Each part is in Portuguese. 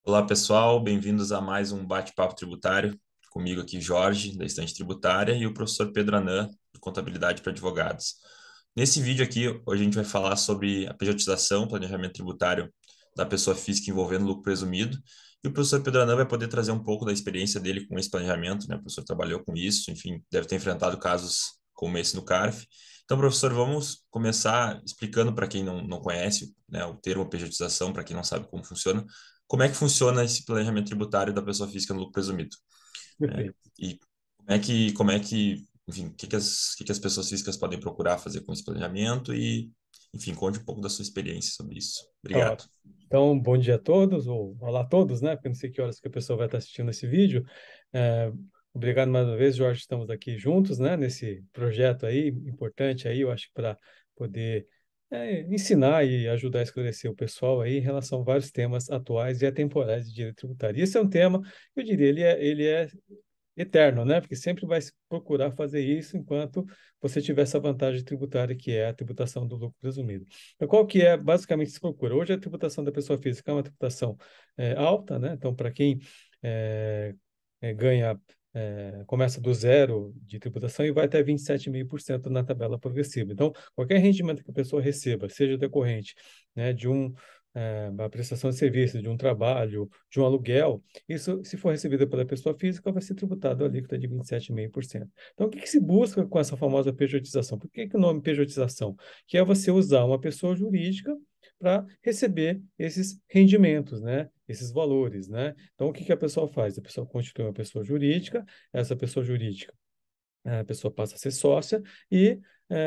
Olá, pessoal, bem-vindos a mais um bate-papo tributário. Comigo aqui, Jorge, da Estante Tributária, e o professor Pedro Anã, de Contabilidade para Advogados. Nesse vídeo aqui, hoje a gente vai falar sobre a pejotização, planejamento tributário da pessoa física envolvendo lucro presumido. E o professor Pedro Anã vai poder trazer um pouco da experiência dele com esse planejamento, né? O professor trabalhou com isso, enfim, deve ter enfrentado casos como esse no CARF. Então, professor, vamos começar explicando para quem não conhece, né, o termo pejotização, para quem não sabe como funciona. Como é que funciona esse planejamento tributário da pessoa física no lucro presumido, né? Perfeito. E enfim, o que que as pessoas físicas podem procurar fazer com esse planejamento e, enfim, conte um pouco da sua experiência sobre isso. Tá Obrigado. ótimo. Então, bom dia a todos, ou olá a todos, né? Porque eu não sei que horas que a pessoa vai estar assistindo esse vídeo. É, Obrigado mais uma vez, Jorge, estamos aqui juntos, né? Nesse projeto aí, importante aí, eu acho, para poder ensinar e ajudar a esclarecer o pessoal aí em relação a vários temas atuais e atemporais de direito tributário. E esse é um tema, eu diria, ele é eterno, né? Porque sempre vai se procurar fazer isso enquanto você tiver essa vantagem tributária, que é a tributação do lucro presumido. Então, qual que é basicamente se procura? Hoje a tributação da pessoa física é uma tributação alta, né? Então, para quem eh, ganha, começa do zero de tributação e vai até 27,5% na tabela progressiva. Então, qualquer rendimento que a pessoa receba, seja decorrente, né, de uma prestação de serviço, de um trabalho, de um aluguel, isso, se for recebida pela pessoa física, vai ser tributado a alíquota de 27,5%. Então, o que que se busca com essa famosa pejotização? Por que que o nome pejotização? Que é você usar uma pessoa jurídica para receber esses rendimentos, né? Esses valores, né? Então, o que que a pessoa faz? A pessoa constitui uma pessoa jurídica, essa pessoa jurídica a pessoa passa a ser sócia e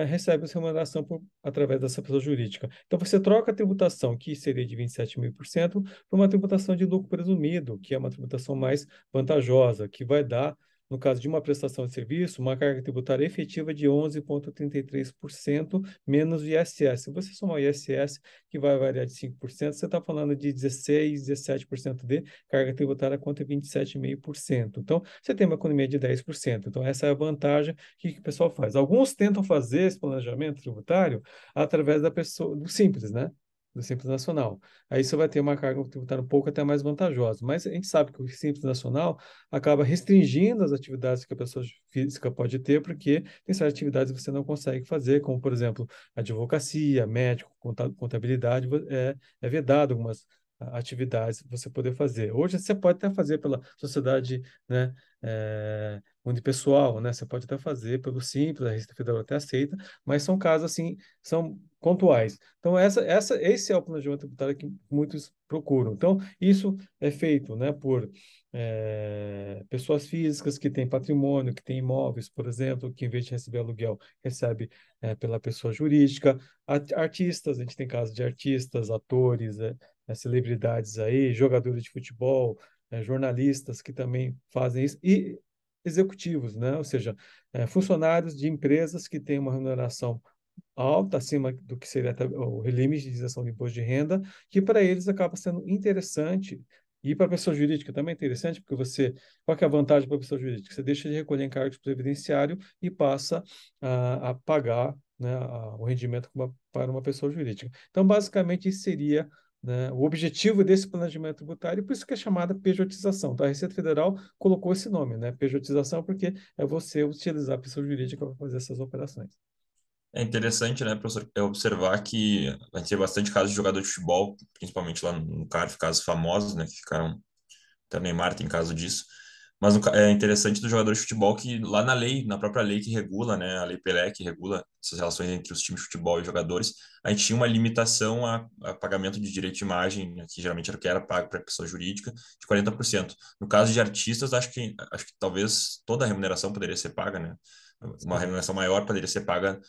recebe essa remuneração através dessa pessoa jurídica. Então, você troca a tributação, que seria de 27,5%, por uma tributação de lucro presumido, que é uma tributação mais vantajosa, que vai dar, no caso de uma prestação de serviço, uma carga tributária efetiva de 11,33% menos o ISS. Se você somar o ISS, que vai variar de 5%, você está falando de 16, 17% de carga tributária contra 27,5%. Então, você tem uma economia de 10%. Então, essa é a vantagem que o pessoal faz. Alguns tentam fazer esse planejamento tributário através da pessoa, do Simples, né? Do Simples Nacional. Aí você vai ter uma carga tributária um pouco até mais vantajosa. Mas a gente sabe que o Simples Nacional acaba restringindo as atividades que a pessoa física pode ter, porque tem certas atividades que você não consegue fazer, como, por exemplo, advocacia, médico, contabilidade, é vedado algumas atividades que você poder fazer. Hoje você pode até fazer pela sociedade, né, unipessoal, né? Você pode até fazer pelo Simples, a Receita Federal até aceita, mas são casos assim, são pontuais. Então esse é o planejamento tributário que muitos procuram. Então isso é feito, né, por pessoas físicas que têm patrimônio, que têm imóveis, por exemplo, que em vez de receber aluguel recebe pela pessoa jurídica. Artistas, a gente tem casos de artistas, atores, celebridades aí, jogadores de futebol, jornalistas que também fazem isso, e executivos, né? Ou seja, funcionários de empresas que têm uma remuneração alta, acima do que seria até o limite de isenção de imposto de renda, que para eles acaba sendo interessante. E para a pessoa jurídica também é interessante, porque qual que é a vantagem para a pessoa jurídica? Você deixa de recolher encargos previdenciário e passa a pagar, né, o rendimento para uma pessoa jurídica. Então, basicamente, isso seria, né, o objetivo desse planejamento tributário, por isso que é chamada pejotização. Então, a Receita Federal colocou esse nome, né, pejotização, porque é você utilizar a pessoa jurídica para fazer essas operações. É interessante, né, professor, observar que vai ter bastante casos de jogador de futebol, principalmente lá no CARF, casos famosos, né, que ficaram. Até o Neymar tem caso disso. Mas é interessante do jogador de futebol que lá na lei, na própria lei que regula, né, a Lei Pelé, que regula essas relações entre os times de futebol e jogadores, a gente tinha uma limitação a pagamento de direito de imagem, né, que geralmente era o que era pago para pessoa jurídica, de 40%. No caso de artistas, acho que talvez toda a remuneração poderia ser paga, né? Uma Sim. remuneração maior poderia ser paga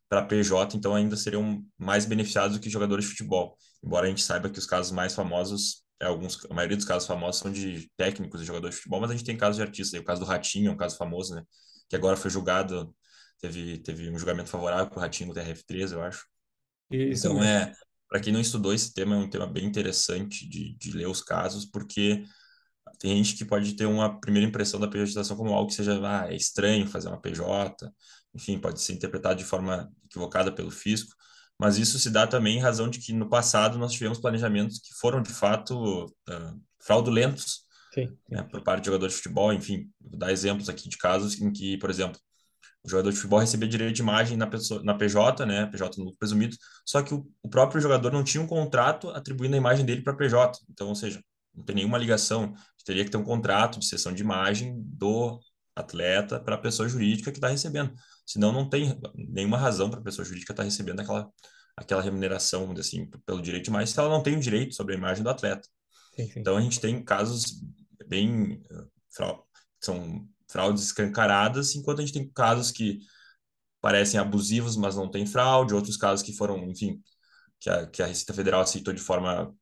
para PJ, então ainda seriam mais beneficiados do que jogadores de futebol. Embora a gente saiba que os casos mais famosos a maioria dos casos famosos são de técnicos e jogadores de futebol, mas a gente tem casos de artistas. Aí, o caso do Ratinho é um caso famoso, né? Que agora foi julgado, teve um julgamento favorável para o Ratinho no TRF3, eu acho. Isso Então, mesmo. para quem não estudou esse tema, é um tema bem interessante de ler os casos, porque tem gente que pode ter uma primeira impressão da pejotização como algo que seja, é estranho fazer uma PJ, enfim, pode ser interpretado de forma equivocada pelo fisco, mas isso se dá também em razão de que no passado nós tivemos planejamentos que foram de fato fraudulentos, sim, né, sim, por parte de jogador de futebol. Enfim, vou dar exemplos aqui de casos em que, por exemplo, o jogador de futebol recebia direito de imagem na, pessoa, na PJ, né, PJ no lucro presumido, só que o próprio jogador não tinha um contrato atribuindo a imagem dele para PJ. Então, ou seja, não tem nenhuma ligação. Teria que ter um contrato de cessão de imagem do atleta para a pessoa jurídica que está recebendo. Senão, não tem nenhuma razão para a pessoa jurídica estar recebendo aquela remuneração, vamos dizer assim, pelo direito de imagem, se ela não tem o direito sobre a imagem do atleta. sim, sim. Então, a gente tem casos bem... são fraudes escancaradas, enquanto a gente tem casos que parecem abusivos, mas não tem fraude, outros casos que foram, enfim, que a Receita Federal aceitou de forma,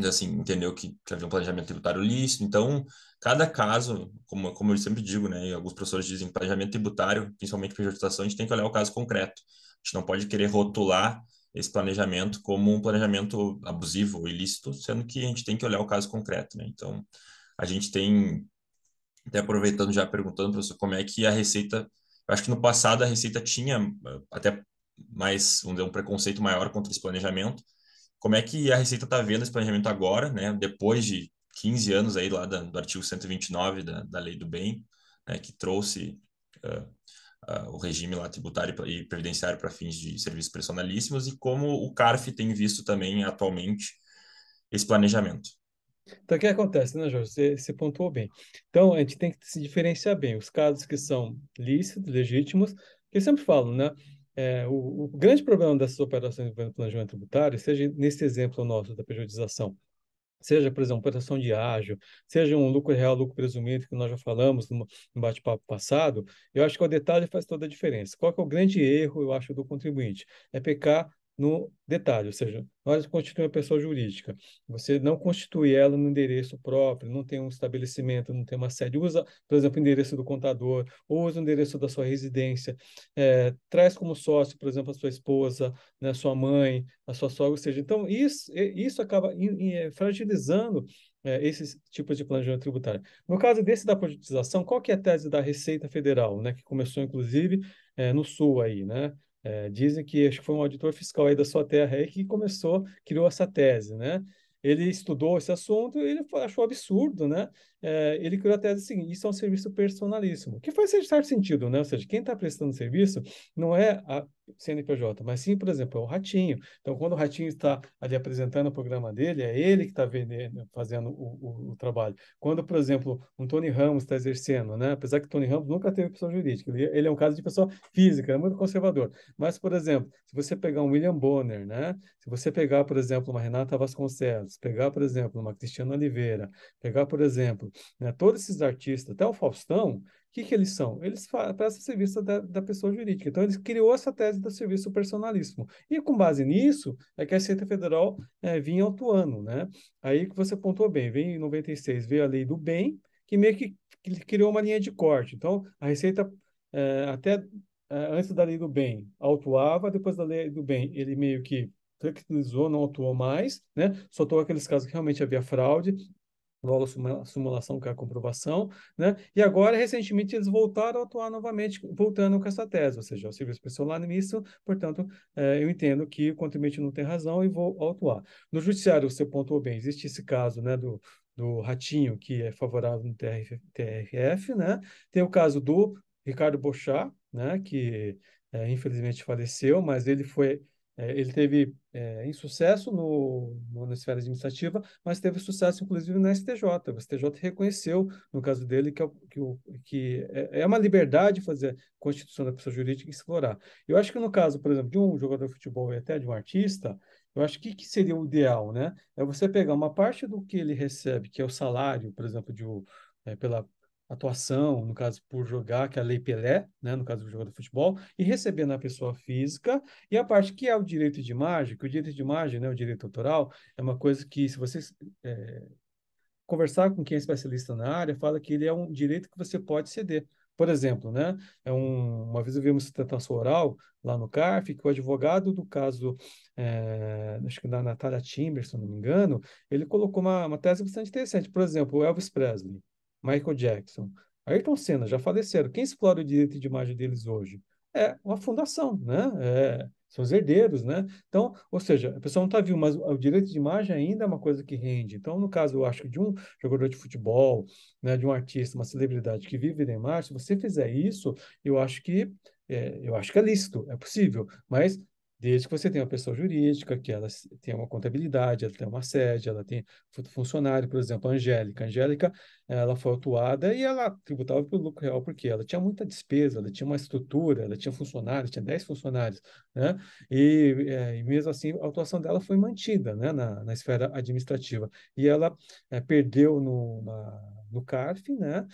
assim, entendeu que havia um planejamento tributário lícito. Então, cada caso, como eu sempre digo, né, e alguns professores dizem, planejamento tributário, principalmente pejotização, a gente tem que olhar o caso concreto. A gente não pode querer rotular esse planejamento como um planejamento abusivo ou ilícito, sendo que a gente tem que olhar o caso concreto, né? Então, a gente tem, até aproveitando já perguntando, professor, como é que a Receita, eu acho que no passado a Receita tinha até mais, vamos dizer, um preconceito maior contra esse planejamento. Como é que a Receita está vendo esse planejamento agora, né? Depois de 15 anos aí lá do artigo 129 da Lei do Bem, né, que trouxe uh, o regime lá tributário e previdenciário para fins de serviços personalíssimos e como o CARF tem visto também atualmente esse planejamento. Então, o que acontece, né, Jorge? Você pontuou bem. Então, a gente tem que se diferenciar bem. Os casos que são lícitos, legítimos, que eu sempre falo, né? O grande problema dessas operações envolvendo planejamento tributário, seja nesse exemplo nosso da pejotização, seja, por exemplo, proteção de ágio, seja um lucro real, lucro presumido, que nós já falamos no bate-papo passado, eu acho que o detalhe faz toda a diferença. Qual que é o grande erro, eu acho, do contribuinte? É pecar no detalhe, ou seja, na hora de constituir uma pessoa jurídica, você não constitui ela no endereço próprio, não tem um estabelecimento, não tem uma sede, usa, por exemplo, o endereço do contador, ou usa o endereço da sua residência, traz como sócio, por exemplo, a sua esposa, né, sua mãe, a sua sogra, ou seja, então isso acaba fragilizando esses tipos de planejamento tributário. No caso desse da politização, qual que é a tese da Receita Federal, né, que começou inclusive no Sul aí, né? Dizem que acho que foi um auditor fiscal aí da sua terra aí que criou essa tese, né? Ele estudou esse assunto e ele achou absurdo, né? Ele criou a tese seguinte: isso é um serviço personalíssimo, que faz certo sentido, né? Ou seja, quem está prestando serviço não é a CNPJ, mas sim, por exemplo, é o Ratinho. Então, quando o Ratinho está ali apresentando o programa dele, é ele que está fazendo o trabalho. Quando, por exemplo, um Tony Ramos está exercendo, né? Apesar que Tony Ramos nunca teve pessoa jurídica, ele é um caso de pessoa física, é muito conservador. Mas, por exemplo, se você pegar um William Bonner, né? Se você pegar, por exemplo, uma Renata Vasconcelos, pegar, por exemplo, uma Cristiana Oliveira, pegar, por exemplo, né, todos esses artistas, até o Faustão, o que eles são? Eles prestam serviço da pessoa jurídica. Então, eles criou essa tese do serviço personalíssimo. E com base nisso, é que a Receita Federal vinha atuando, né? Aí que você pontuou bem, vem em 96, veio a Lei do Bem, que meio que criou uma linha de corte. Então, a Receita, até antes da Lei do Bem, autuava, depois da Lei do Bem, ele meio que flexibilizou, não atuou mais, né? Só atuou aqueles casos que realmente havia fraude, logo a simulação, que é a comprovação, né? E agora, recentemente, eles voltaram a atuar novamente, voltando com essa tese, ou seja, o serviço pessoal nisso, portanto, eu entendo que o contribuinte não tem razão e vou autuar. No judiciário, você pontuou bem, existe esse caso, né, do Ratinho, que é favorável no TRF, né? Tem o caso do Ricardo Bochá, né, que infelizmente faleceu, mas ele teve insucesso na esfera administrativa, mas teve sucesso, inclusive, na STJ. O STJ reconheceu, no caso dele, que é uma liberdade fazer constituição da pessoa jurídica e explorar. Eu acho que no caso, por exemplo, de um jogador de futebol e até de um artista, eu acho que seria o ideal, né? É você pegar uma parte do que ele recebe, que é o salário, por exemplo, pela atuação, no caso por jogar, que é a Lei Pelé, né, no caso do jogador de futebol, e receber na pessoa física, e a parte que é o direito de imagem, que o direito de imagem, né, o direito autoral, é uma coisa que, se você conversar com quem é especialista na área, fala que ele é um direito que você pode ceder. Por exemplo, né, uma vez eu vi uma sustentação oral lá no CARF, que o advogado do caso, acho que da Natália Timber, se eu não me engano, ele colocou uma tese bastante interessante. Por exemplo, o Elvis Presley, Michael Jackson, Ayrton Senna já faleceram. Quem explora o direito de imagem deles hoje? É uma fundação, né? são os herdeiros, né? Então, ou seja, a pessoa não está viva, mas o direito de imagem ainda é uma coisa que rende. Então, no caso, eu acho que de um jogador de futebol, né, de um artista, uma celebridade que vive da imagem, se você fizer isso, eu acho que eu acho que é lícito, é possível, mas desde que você tenha uma pessoa jurídica, que ela tenha uma contabilidade, ela tenha uma sede, ela tem funcionário, por exemplo, a Angélica. A Angélica, ela foi autuada e ela tributava pelo lucro real, porque ela tinha muita despesa, ela tinha uma estrutura, ela tinha funcionários, tinha 10 funcionários, né? E mesmo assim, a autuação dela foi mantida, né, na esfera administrativa. E ela perdeu no CARF, né?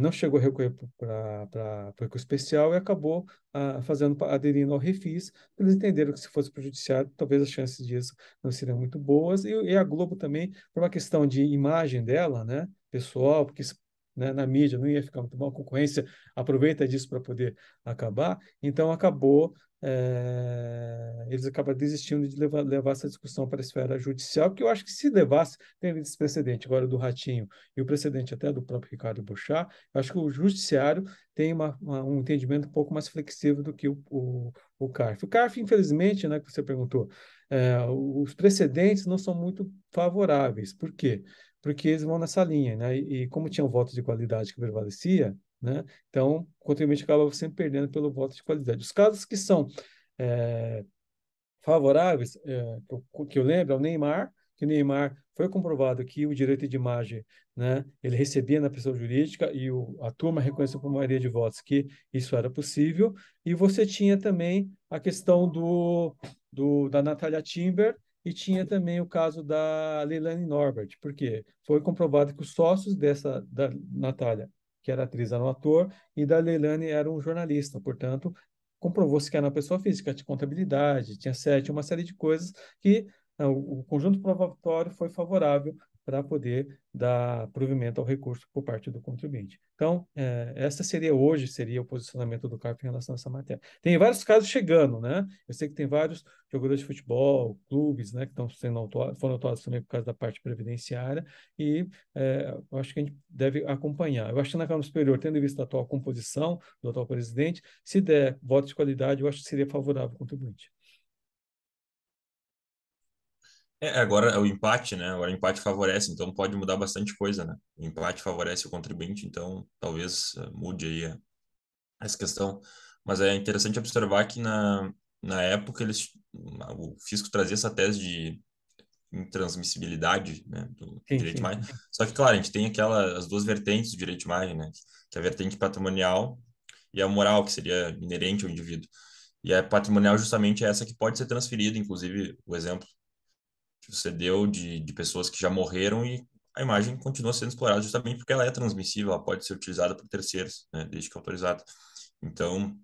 Não chegou a recorrer para o recurso especial e acabou aderindo ao refis. Eles entenderam que se fosse para o judiciário, talvez as chances disso não seriam muito boas. E a Globo também, por uma questão de imagem dela, né, pessoal, porque isso, né, na mídia não ia ficar muito bom, a concorrência aproveita disso para poder acabar, então acabou. Eles acabam desistindo de levar essa discussão para a esfera judicial, porque eu acho que se levasse, tem esse precedente agora do Ratinho e o precedente até do próprio Ricardo Boechat, eu acho que o judiciário tem um entendimento um pouco mais flexível do que o CARF. O CARF, infelizmente, né, que você perguntou, os precedentes não são muito favoráveis. Por quê? Porque eles vão nessa linha, né? E como tinha um voto de qualidade que prevalecia, né? Então, o contribuinte acaba sempre perdendo pelo voto de qualidade. Os casos que são é, favoráveis, que eu lembro, é o Neymar, que o Neymar foi comprovado que o direito de imagem, né, ele recebia na pessoa jurídica e a turma reconheceu por maioria de votos que isso era possível. E você tinha também a questão da Natália Timber e tinha também o caso da Leilani Norbert, porque foi comprovado que os sócios da Natália, que era atriz, era um ator, e da Leilani era um jornalista, portanto, comprovou-se que era uma pessoa física, tinha contabilidade, tinha sede, uma série de coisas que o conjunto probatório foi favorável para poder dar provimento ao recurso por parte do contribuinte. Então, essa seria o posicionamento do CARF em relação a essa matéria. Tem vários casos chegando, né? Eu sei que tem vários jogadores de futebol, clubes, né, que estão sendo foram autuados também por causa da parte previdenciária, e eu acho que a gente deve acompanhar. Eu acho que na Câmara Superior, tendo em vista a atual composição do atual presidente, se der voto de qualidade, eu acho que seria favorável ao contribuinte. Agora é o empate, né? Agora o empate favorece, então pode mudar bastante coisa, né? O empate favorece o contribuinte, então talvez mude aí essa questão. Mas é interessante observar que na época o fisco trazia essa tese de intransmissibilidade, né, do Sim, direito de sim, imagem. Só que, claro, a gente tem as duas vertentes do direito de imagem, né? Que é a vertente patrimonial e a moral, que seria inerente ao indivíduo. E a patrimonial justamente é essa que pode ser transferida, inclusive o exemplo que você deu de pessoas que já morreram e a imagem continua sendo explorada justamente porque ela é transmissível, ela pode ser utilizada por terceiros, né, desde que autorizada. Então,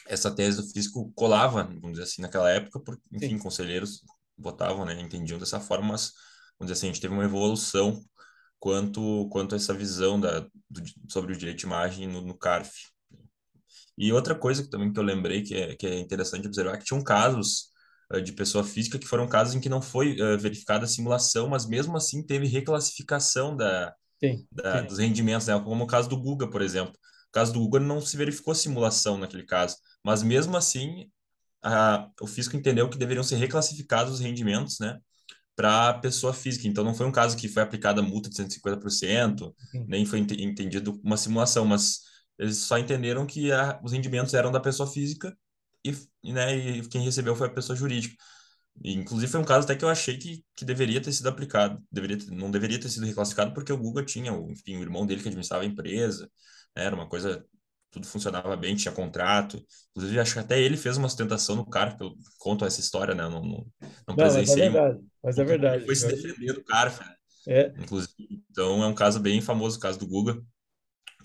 essa tese do fisco colava, vamos dizer assim, naquela época, porque, enfim, sim. conselheiros votavam, né, entendiam dessa forma, mas, vamos dizer assim, a gente teve uma evolução quanto a essa visão sobre o direito de imagem no CARF. E outra coisa que eu lembrei que é interessante observar, que tinham casos de pessoa física que foram casos em que não foi verificada a simulação, mas mesmo assim teve reclassificação Sim, sim. dos rendimentos, né? Como o caso do Guga, por exemplo. O caso do Guga não se verificou simulação naquele caso, mas mesmo assim o fisco entendeu que deveriam ser reclassificados os rendimentos, né, para pessoa física. Então, não foi um caso que foi aplicada a multa de 150%, Sim. nem foi entendido uma simulação, mas eles só entenderam que os rendimentos eram da pessoa física né, e quem recebeu foi a pessoa jurídica. E, inclusive, foi um caso até que eu achei que deveria ter sido aplicado, não deveria ter sido reclassificado, porque o Guga tinha, enfim, o irmão dele que administrava a empresa, né, era uma coisa, tudo funcionava bem, tinha contrato. Inclusive, acho que até ele fez uma sustentação no CARF, eu conto essa história, né, eu não Não, mas é presenciei, mas verdade. Mas é ele verdade. foi se defender do CARF, né, É, inclusive. Então, é um caso bem famoso, o caso do Guga.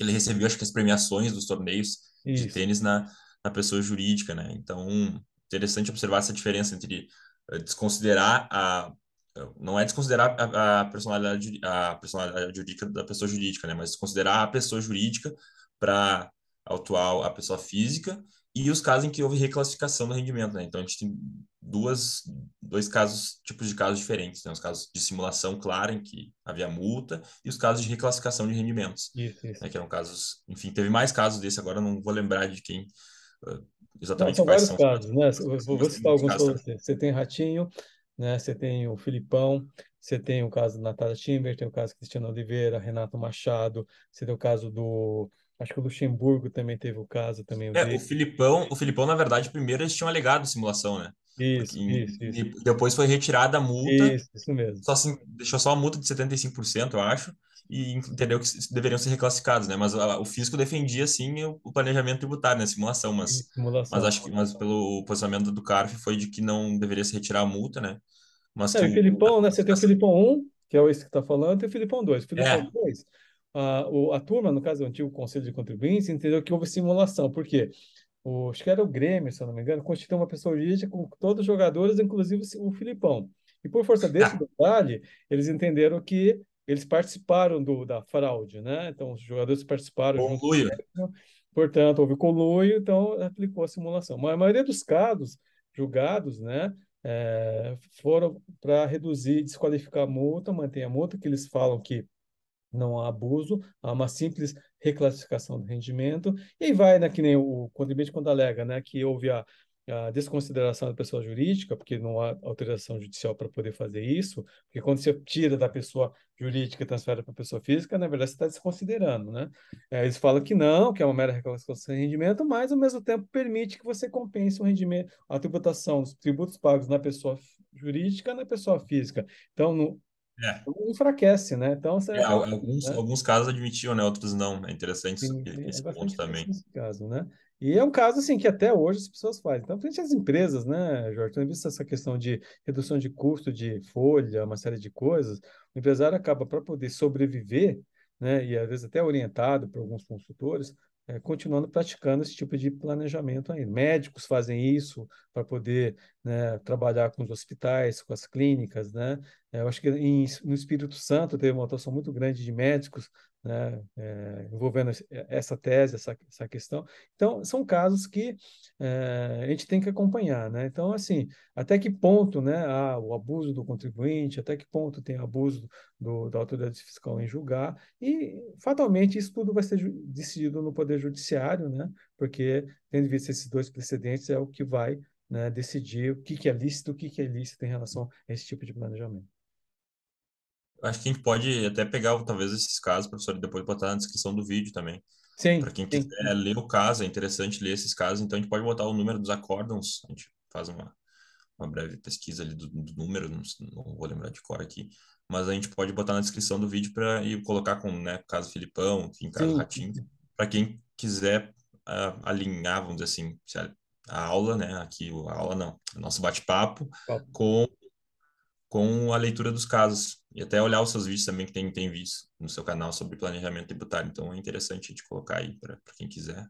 Ele recebeu, acho que as premiações dos torneios de isso. tênis na pessoa jurídica, né? Então, interessante observar essa diferença entre desconsiderar não é desconsiderar a personalidade jurídica da pessoa jurídica, né? Mas desconsiderar a pessoa jurídica para autuar a pessoa física e os casos em que houve reclassificação do rendimento, né? Então, a gente tem dois casos, tipos de casos diferentes, né? Os casos de simulação clara, em que havia multa, e os casos de reclassificação de rendimentos, Isso, isso. né? Que eram casos, enfim, teve mais casos desse, agora eu não vou lembrar de quem, Não, exatamente são quais vários são os casos, casos. né? Mas Vou tem citar muitos alguns para casos também. você. Você tem Ratinho, né? Você tem o Filipão, você tem o caso da Natália Timber, tem o caso Cristiano Oliveira, Renato Machado, você tem o caso do, acho que o Luxemburgo também teve o caso também o dele. O Filipão, na verdade, primeiro eles tinham alegado simulação, né? Porque Isso. e depois foi retirada a multa, Isso mesmo. só assim, deixou só a multa de 75%, eu acho, e entendeu que deveriam ser reclassificados, né? Mas o fisco defendia, sim, o planejamento tributário, né? Simulação, E mas simulação. acho que mas pelo posicionamento do CARF foi de que não deveria se retirar a multa, né? Mas Não, que e a Filipão, né? Você tem o classificação. Filipão 1, que é esse que está falando, e o Filipão 2. O Filipão É, 2, a turma, no caso, o antigo Conselho de Contribuintes, entendeu que houve simulação. Por quê? Acho que era o Grêmio, se eu não me engano, constituiu uma pessoa jurídica com todos os jogadores, inclusive o Filipão. E por força desse detalhe, eles entenderam que eles participaram da fraude, né? Então, os jogadores participaram junto com o conluio. Grêmio, portanto, houve conluio, então aplicou a simulação. Mas a maioria dos casos julgados, né, foram para reduzir, desqualificar a multa, manter a multa, que eles falam que não há abuso, há uma simples reclassificação do rendimento, e aí vai, né, que nem o contribuinte quando alega, né, que houve a desconsideração da pessoa jurídica, porque não há autorização judicial para poder fazer isso, porque quando você tira da pessoa jurídica e transfere para a pessoa física, na verdade você está desconsiderando, né? Eles falam que não, que é uma mera reclassificação de rendimento, mas ao mesmo tempo permite que você compense o rendimento, a tributação, os tributos pagos na pessoa jurídica na pessoa física. Então, É. enfraquece, né? Então, você É, acaba, né? alguns casos admitiam, né? Outros não. É interessante É esse bastante ponto interessante também. esse caso, né? E é um caso, assim, que até hoje as pessoas fazem. Então, frente às empresas, né, Jorge, tem visto essa questão de redução de custo de folha, uma série de coisas, o empresário acaba, para poder sobreviver, né, e às vezes até orientado por alguns consultores, continuando praticando esse tipo de planejamento ainda. Médicos fazem isso para poder, né, trabalhar com os hospitais, com as clínicas, né? Eu acho que no Espírito Santo teve uma atuação muito grande de médicos, né, envolvendo essa tese, essa questão. Então, são casos que a gente tem que acompanhar, né? Então, assim, até que ponto, né, há o abuso do contribuinte, até que ponto tem abuso da autoridade fiscal em julgar, e fatalmente isso tudo vai ser decidido no Poder Judiciário, né? Porque, tendo visto esses dois precedentes, é o que vai, né, decidir o que é lícito, o que é ilícito em relação a esse tipo de planejamento. Acho que a gente pode até pegar, talvez, esses casos, professor, e depois botar na descrição do vídeo também. Para Sim, quem quiser sim. ler o caso, é interessante ler esses casos. Então, a gente pode botar o número dos acórdãos. A gente faz uma breve pesquisa ali do número, não vou lembrar de cor aqui. Mas a gente pode botar na descrição do vídeo para ir colocar com, né, caso Filipão, em caso Sim, Ratinho, para quem quiser alinhar, vamos dizer assim, a aula, né, aqui, a aula não, o nosso bate-papo com a leitura dos casos. E até olhar os seus vídeos também, que tem vídeos no seu canal sobre planejamento tributário. Então é interessante a gente colocar aí para quem quiser.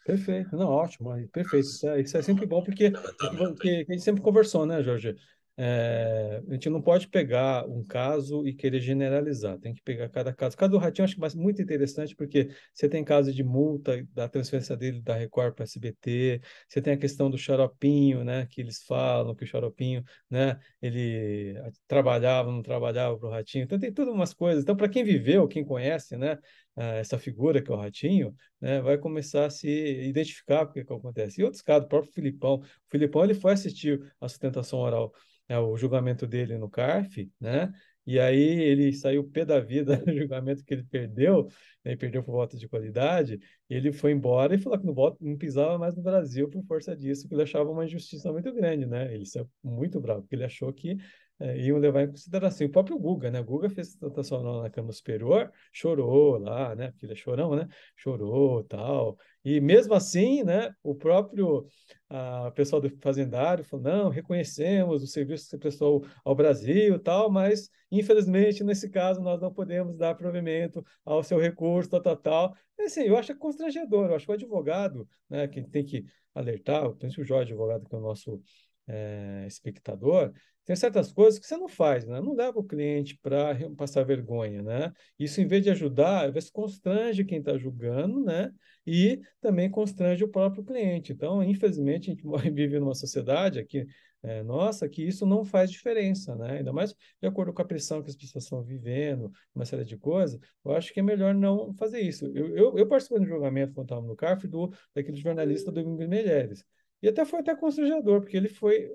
perfeito, não, ótimo, perfeito. Isso é sempre bom, porque é Levantamento que aí. a gente sempre conversou, né, Jorge? A gente não pode pegar um caso e querer generalizar, tem que pegar cada caso. O caso do Ratinho eu acho que é muito interessante, porque você tem caso de multa, da transferência dele da Record para a SBT, você tem a questão do xaropinho, né, que eles falam que o xaropinho, né, ele trabalhava, não trabalhava para o Ratinho, então tem todas umas coisas. Então, para quem viveu, quem conhece, né, essa figura que é o Ratinho, né, vai começar a se identificar com o que acontece. E outros casos, o próprio Filipão. O Filipão ele foi assistir a sustentação oral, o julgamento dele no CARF, né? E aí ele saiu pé da vida no julgamento que ele perdeu, né, e perdeu por voto de qualidade, e ele foi embora e falou que não pisava mais no Brasil por força disso, que ele achava uma injustiça muito grande, né? Ele saiu muito bravo, porque ele achou que iam levar em consideração. O próprio Guga, né? O Guga fez sustentação oral na Câmara Superior, chorou lá, né? Porque ele é chorão, né? Chorou, tal. E mesmo assim, né, o próprio pessoal do fazendário falou, não, reconhecemos o serviço que você prestou ao Brasil, tal, mas infelizmente nesse caso nós não podemos dar provimento ao seu recurso, tal, tal, tal. E, assim, eu acho constrangedor, eu acho que o advogado, né, que tem que alertar, principalmente o Jorge, advogado, que é o nosso espectador, tem certas coisas que você não faz, né? Não leva o cliente para passar vergonha, né? Isso, em vez de ajudar, às vezes constrange quem está julgando, né? E também constrange o próprio cliente. Então, infelizmente, a gente vive numa sociedade aqui, nossa, que isso não faz diferença, né? Ainda mais de acordo com a pressão que as pessoas estão vivendo, uma série de coisas, eu acho que é melhor não fazer isso. Eu participei do julgamento quando estava no CARF daquele jornalista do Domingos Meirelles. E até foi até constrangedor, porque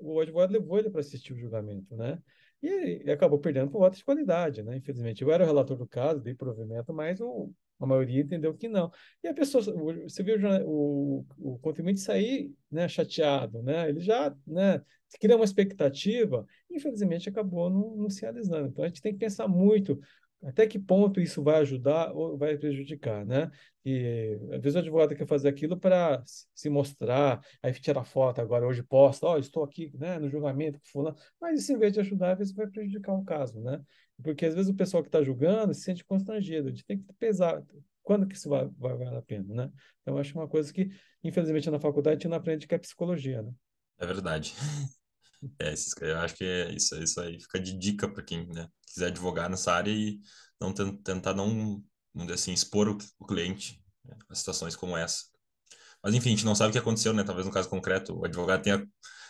o advogado levou ele para assistir o julgamento, né? E ele acabou perdendo por voto de qualidade, né? Infelizmente, eu era o relator do caso, dei provimento, mas a maioria entendeu que não. E a pessoa, você viu o contribuinte sair, né, chateado, né? Ele já, né, cria uma expectativa, infelizmente acabou não se realizando. Então a gente tem que pensar muito até que ponto isso vai ajudar ou vai prejudicar, né? E às vezes o advogado quer fazer aquilo para se mostrar, aí tira foto agora, hoje posta, ó, estou aqui, né, no julgamento com fulano, mas isso em vez de ajudar, às vezes vai prejudicar o caso, né? Porque às vezes o pessoal que está julgando se sente constrangido, a gente tem que pesar quando que isso vai valer a pena, né? Então, eu acho uma coisa que, infelizmente, na faculdade a gente não aprende, que é psicologia, né? É verdade. Eu acho que é isso aí fica de dica para quem, né, quiser advogar nessa área e não tentar não, vamos dizer assim, expor o cliente, né, a situações como essa. Mas enfim, a gente não sabe o que aconteceu, né? Talvez no caso concreto o advogado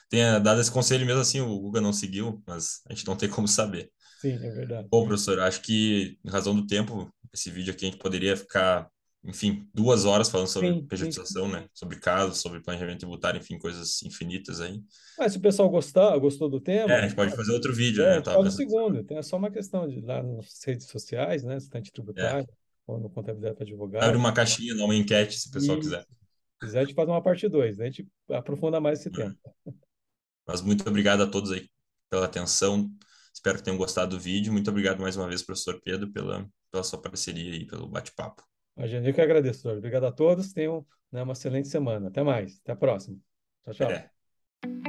tenha dado esse conselho mesmo assim, o Guga não seguiu, mas a gente não tem como saber. Sim, é verdade. Bom, professor, acho que, em razão do tempo, esse vídeo aqui a gente poderia ficar, enfim, 2 horas falando sobre Sim, sim. pejotização, né? Sobre casos, sobre planejamento tributário, enfim, coisas infinitas aí. Mas se o pessoal gostou do É, a tema, gente pode fazer outro vídeo, a né? Eu gente tava faz o pensando. segundo. Então é só uma questão de ir lá nas redes sociais, né? Estante É, tributário, ou no Contabilidade para abre Advogado. uma caixinha, dá uma enquete, se o pessoal E quiser. se quiser, a gente faz uma parte 2, né? A gente aprofunda mais esse tema. Mas muito obrigado a todos aí pela atenção. Espero que tenham gostado do vídeo. Muito obrigado mais uma vez, professor Pedro, pela sua parceria e pelo bate-papo. Imagina, eu que agradeço, Jorge. Obrigado a todos. Tenham, né, uma excelente semana. Até mais. Até a próxima. Tchau, tchau. É.